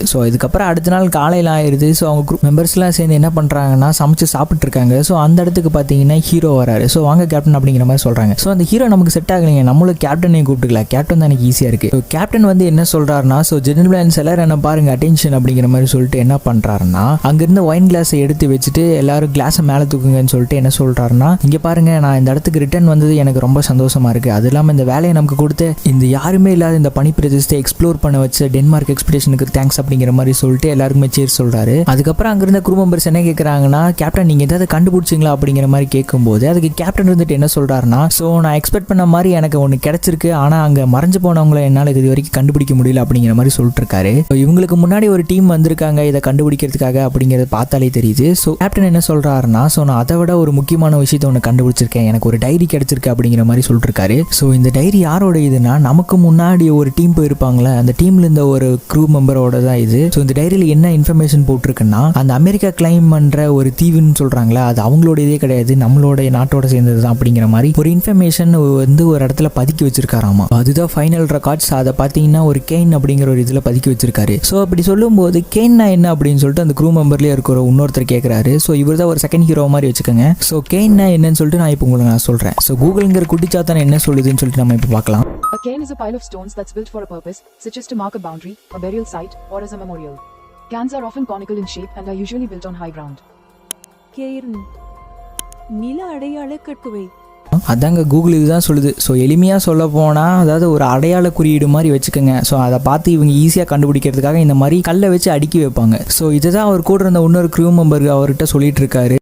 So இதுக்கப்புறம் அடுத்த நாள் காலையில் ஆயிடுது. ஸோ அவங்க குரூப் மெம்பர்ஸ்லாம் சேர்ந்து என்ன பண்ணுறாங்கன்னா சமைச்சு சாப்பிட்ருக்காங்க. ஸோ அந்த இடத்துக்கு பார்த்தீங்கன்னா ஹீரோ வராரு. ஸோ வாங்க கேப்டன் அப்படிங்கிற மாதிரி சொல்கிறாங்க. ஸோ அந்த ஹீரோ நமக்கு செட் ஆகலைங்க, நம்மளும் கேப்டனையும் கூப்பிட்டுக்கலாம், கேப்டன் தான் எனக்கு ஈஸியாக இருக்குது. ஸோ கேப்டன் வந்து என்ன சொல்கிறாருன்னா, ஸோ ஜெனரல் பிளான்ஸ் எல்லாரும் என்ன பாருங்க அட்டென்ஷன் அப்படிங்கிற மாதிரி சொல்லிட்டு என்ன பண்ணுறாருன்னா, அங்கேருந்து ஒயின் கிளாஸை எடுத்து வச்சுட்டு எல்லாரும் கிளாஸை மேலே தூக்குங்கன்னு சொல்லிட்டு என்ன சொல்கிறாருன்னா, இங்கே பாருங்க நான் இந்த இடத்துக்கு ரிட்டர்ன் வந்தது எனக்கு ரொம்ப சந்தோஷமாக இருக்குது. அது இல்லாமல் இந்த வேலையை நமக்கு கொடுத்து இந்த யாருமே இல்லாத இந்த பனி பிரதேசத்தை எக்ஸ்ப்ளோர் பண்ண வச்ச டென்மார்க் எக்ஸ்பெடிஷனுக்கு தேங்க்ஸ் அப்படிங்கிற மாதிரி சொல்லிட்டு எல்லாருக்குமே சேர் சொல்றாரு. அதுக்கப்புறம் அங்கிருந்த குரூப் மெம்பர்ஸ் என்ன கேட்குறாங்கன்னா, கேப்டன் நீங்க ஏதாவது கண்டுபிடிச்சிங்களா அப்படிங்கிற மாதிரி கேட்கும்போது அதுக்கு கேப்டன் இருந்துட்டு என்ன சொல்றாருன்னா, ஸோ நான் எக்ஸ்பெக்ட் பண்ண மாதிரி எனக்கு ஒன்று கிடைச்சிருக்கு, ஆனால் அங்கே மறைஞ்சு போனவங்களை என்னால் இது வரைக்கும் கண்டுபிடிக்க முடியல அப்படிங்கிற மாதிரி சொல்லிட்டு இருக்காரு. இவங்களுக்கு முன்னாடி ஒரு டீம் வந்திருக்காங்க இதை கண்டுபிடிக்கிறதுக்காக அப்படிங்கிறத பார்த்தாலே தெரியுது. ஸோ கேப்டன் என்ன சொல்றாருன்னா, ஸோ நான் அதை விட ஒரு முக்கியமான விஷயத்தை ஒன்று கண்டுபிடிச்சிருக்கேன், எனக்கு ஒரு டைரி கிடைச்சிருக்கு அப்படிங்கிற மாதிரி சொல்லிட்டு இருக்காரு. ஸோ இந்த டைரி யாரோட இதுன்னா, நமக்கு முன்னாடி ஒரு டீம் போயிருப்பாங்களே அந்த டீம்ல இருந்த ஒரு குரூப் மெம்பரோட தான் இது. ஸோ இந்த டைரியில் என்ன இன்ஃபர்மேஷன் போட்டிருக்குன்னா, அந்த அமெரிக்கா கிளைம் பண்ற ஒரு தீவுன்னு சொல்றாங்களா அது அவங்களோட இதே கிடையாது, நம்மளோட நாட்டோட சேர்ந்தது தான் அப்படிங்கிற மாதிரி ஒரு இன்ஃபர்மேஷன் வந்து ஒரு இடத்துல பதுக்கி வச்சிருக்காராமா. அதுதான் ஃபைனல் ரெக்கார்ட்ஸ். அதை பார்த்தீங்கன்னா ஒரு கெயின் அப்படிங்கிற ஒரு இதில் பதுக்கி வச்சிருக்காரு. ஸோ அப்படி சொல்லும்போது கெயின்னா என்ன அப்படின்னு சொல்லிட்டு அந்த குரூ மெம்பர்லேயே இருக்கிற இன்னொருத்தர் கேட்குறாரு. ஸோ இவர் தான் ஒரு செகண்ட் ஹீரோ மாதிரி வச்சுக்கோங்க. ஸோ கெயின்னா என்னன்னு சொல்லிட்டு நான் இப்போ உங்களுக்கு நான் சொல்கிறேன். ஸோ கூகுள்ங்கிற குட்டிச்சாத்தான் என்ன சொல்லுதுன்னு சொல்லிட்டு நம்ம இப்போ பார்க்கலாம். A cairn is a pile of stones that's built for a purpose, such as to mark a boundary, a burial site, or as a memorial. Cairns are often conical in shape and are usually built on high ground. cairn நில அடையாள கட்டுவை. அதாங்க Google இதுதான் சொல்லுது. So எளிமையாக சொல்ல போனால் அதாவது ஒரு அடையாள குறியீடு மாதிரி வச்சுக்கோங்க. ஸோ அதை பார்த்து இவங்க ஈஸியாக கண்டுபிடிக்கிறதுக்காக இந்த மாதிரி கல்லை வச்சு அடுக்கி வைப்பாங்க. ஸோ இதுதான் அவர் கூட இருந்த இன்னொரு க்ரூ மெம்பர் அவர்கிட்ட சொல்லிட்டு இருக்காரு.